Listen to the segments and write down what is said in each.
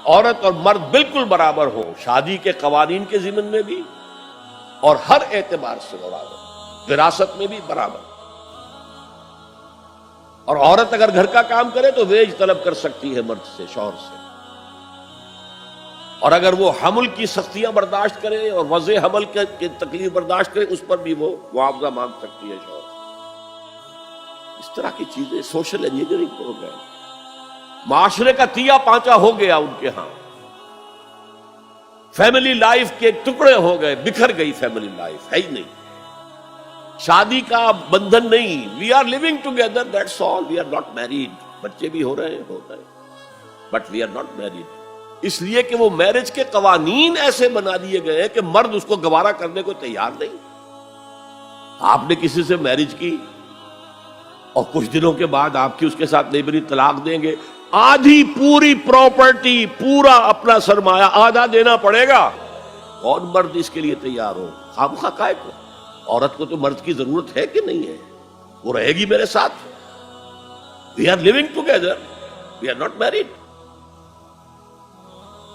عورت اور مرد بالکل برابر ہو، شادی کے قوانین کے ضمن میں بھی اور ہر اعتبار سے برابر، وراثت میں بھی برابر۔ اور عورت اگر گھر کا کام کرے تو ویج طلب کر سکتی ہے مرد سے، شوہر سے، اور اگر وہ حمل کی سختیاں برداشت کرے اور وضع حمل کی تکلیف برداشت کرے اس پر بھی وہ معاوضہ مانگ سکتی ہے شوہر سے۔ اس طرح کی چیزیں سوشل انجینئرنگ ہو گئے، معاشرے کا تیا پانچا ہو گیا ان کے ہاں، فیملی لائف کے ٹکڑے ہو گئے، بکھر گئی فیملی لائف، ہے ہی نہیں، شادی کا بندھن نہیں، we are living together, that's all, we are not married, بچے بھی ہو رہے ہیں but we are not married, اس لیے کہ وہ میرج کے قوانین ایسے بنا دیے گئے کہ مرد اس کو گوارا کرنے کو تیار نہیں۔ آپ نے کسی سے میرج کی اور کچھ دنوں کے بعد آپ کی اس کے ساتھ نہیں بنی، طلاق دیں گے، آدھی پوری پراپرٹی، پورا اپنا سرمایہ آدھا دینا پڑے گا، کون مرد اس کے لیے تیار ہو؟ خامخواہ کائے کو؟ عورت کو تو مرد کی ضرورت ہے کہ نہیں ہے؟ وہ رہے گی میرے ساتھ، we are living together, we are not married.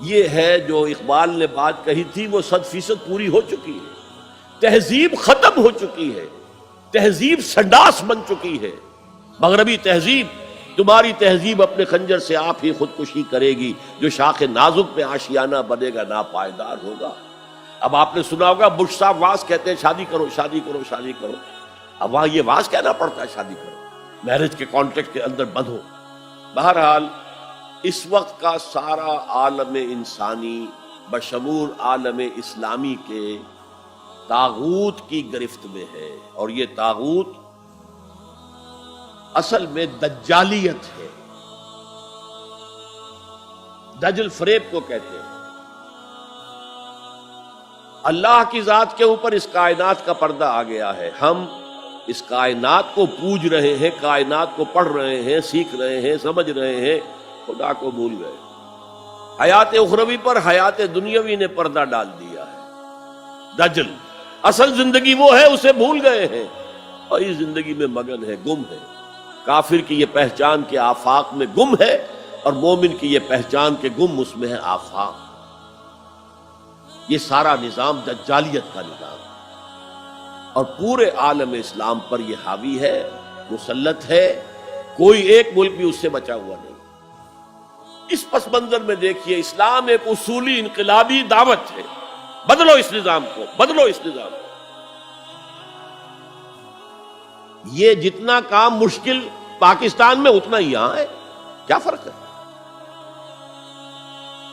یہ ہے جو اقبال نے بات کہی تھی وہ 100% پوری ہو چکی ہے، تہذیب ختم ہو چکی ہے، تہذیب سنڈاس بن چکی ہے، مغربی تہذیب، تمہاری تہذیب اپنے خنجر سے آپ ہی خودکشی کرے گی، جو شاخ نازک پہ آشیانہ بنے گا ناپائیدار ہوگا۔ اب آپ نے سنا ہوگا بش صاحب واز کہتے ہیں شادی کرو شادی کرو شادی کرو، اب وہاں یہ واز کہنا پڑتا ہے شادی کرو، میرج کے کانٹیکٹ کے اندر بندھو۔ بہرحال اس وقت کا سارا عالم انسانی بشمول عالم اسلامی کے طاغوت کی گرفت میں ہے، اور یہ طاغوت اصل میں دجالیت ہے، دجل فریب کو کہتے ہیں۔ اللہ کی ذات کے اوپر اس کائنات کا پردہ آ گیا ہے، ہم اس کائنات کو پوج رہے ہیں، کائنات کو پڑھ رہے ہیں، سیکھ رہے ہیں، سمجھ رہے ہیں، خدا کو بھول گئے۔ حیات اخروی پر حیات دنیاوی نے پردہ ڈال دیا ہے، دجل اصل زندگی وہ ہے اسے بھول گئے ہیں، اور اس زندگی میں مگن ہے، گم ہے۔ کافر کی یہ پہچان کے آفاق میں گم ہے، اور مومن کی یہ پہچان کے گم اس میں ہے آفاق۔ یہ سارا نظام دجالیت کا نظام ہے، اور پورے عالم اسلام پر یہ حاوی ہے، مسلط ہے، کوئی ایک ملک بھی اس سے بچا ہوا نہیں۔ اس پس منظر میں دیکھیے، اسلام ایک اصولی انقلابی دعوت ہے، بدلو اس نظام کو، بدلو اس نظام کو۔ یہ جتنا کام مشکل پاکستان میں اتنا ہی یہاں ہے، کیا فرق ہے؟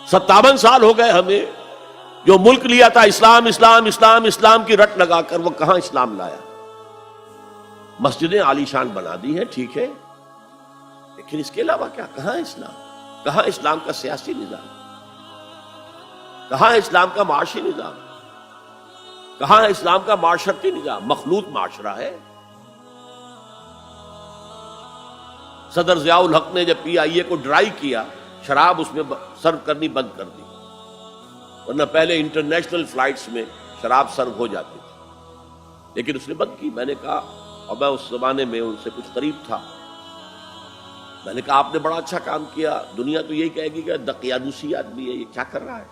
57 سال ہو گئے ہمیں، جو ملک لیا تھا اسلام اسلام اسلام اسلام کی رٹ لگا کر، وہ کہاں اسلام لایا؟ مسجدیں عالی شان بنا دی ہیں، ٹھیک ہے، لیکن اس کے علاوہ کیا؟ کہاں اسلام؟ کہاں اسلام کا سیاسی نظام؟ کہاں اسلام کا معاشی نظام؟ کہاں اسلام کا معاشرتی نظام؟ مخلوط معاشرہ ہے۔ صدر ضیاء الحق نے جب PIA کو ڈرائی کیا، شراب اس میں سرو کرنی بند کر دی، ورنہ پہلے انٹرنیشنل فلائٹس میں شراب سرو ہو جاتی تھی، لیکن اس نے بند کی۔ میں نے کہا، اور میں اس زمانے میں ان سے کچھ قریب تھا، میں نے کہا آپ نے بڑا اچھا کام کیا، دنیا تو یہی کہے گی کہ دقیانوسی آدمی ہے، یہ کیا کر رہا ہے،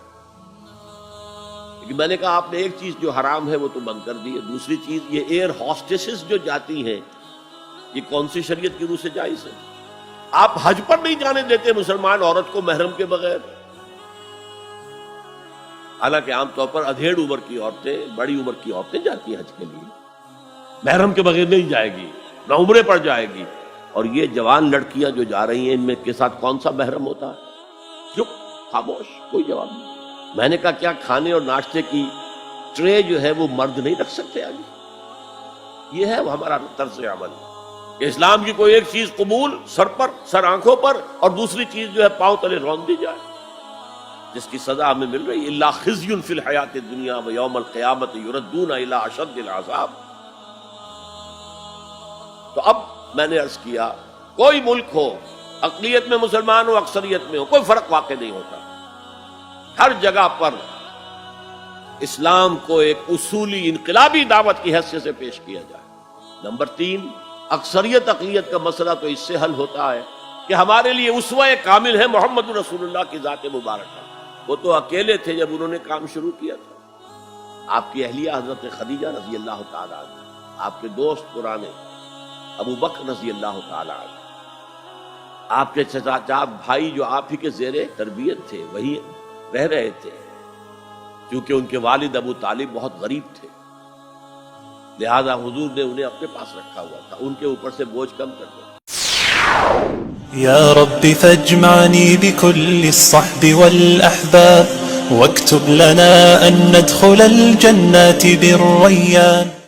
لیکن میں نے کہا آپ نے ایک چیز جو حرام ہے وہ تو بند کر دی ہے، دوسری چیز یہ ایئر ہاسٹسز جو جاتی ہیں، یہ کون سی شریعت کی روح سے جائز ہے؟ آپ حج پر نہیں جانے دیتے مسلمان عورت کو محرم کے بغیر، حالانکہ عام طور پر ادھیڑ عمر کی عورتیں، بڑی عمر کی عورتیں جاتی ہیں حج کے لیے، محرم کے بغیر نہیں جائے گی، نہ عمرے پر جائے گی۔ اور یہ جوان لڑکیاں جو جا رہی ہیں، ان میں کے ساتھ کون سا محرم ہوتا ہے؟ چپ، خاموش، کوئی جواب نہیں۔ میں نے کہا کیا کھانے اور ناشتے کی ٹرے جو ہے وہ مرد نہیں رکھ سکتے آگے؟ یہ ہے وہ ہمارا طرز عمل کہ اسلام کی کوئی ایک چیز قبول، سر پر، سر آنکھوں پر، اور دوسری چیز جو ہے پاؤں تلے رون دی جائے، جس کی سزا ہمیں مل رہی ہے، الا خزی فی الحیات الدنیا ویوم القیامت یردون الی اشد العذاب۔ تو اب میں نے عرض کیا، کوئی ملک ہو، اقلیت میں مسلمان ہو، اکثریت میں ہو، کوئی فرق واقع نہیں ہوتا، ہر جگہ پر اسلام کو ایک اصولی انقلابی دعوت کی حیثیت سے پیش کیا جائے۔ نمبر 3، اکثریت اقلیت کا مسئلہ تو اس سے حل ہوتا ہے کہ ہمارے لیے اسوہ کامل ہے محمد رسول اللہ کی ذات مبارکہ. وہ تو اکیلے تھے جب انہوں نے کام شروع کیا تھا. آپ کی اہلیہ حضرت خدیجہ رضی اللہ تعالیٰ عنہ، آپ کے دوست پرانے ابو بکر رضی اللہ تعالیٰ عنہ، آپ کے چچا بھائی جو آپ ہی کے زیر تربیت تھے وہی رہ رہے تھے، کیونکہ ان کے والد ابو طالب بہت غریب تھے، لہذا حضور نے انہیں اپنے پاس رکھا ہوا تھا، ان کے اوپر سے بوجھ کم کر دیا. يا رب فاجمعني بكل الصحب والأحباب واكتب لنا أن ندخل الجنات بالريان.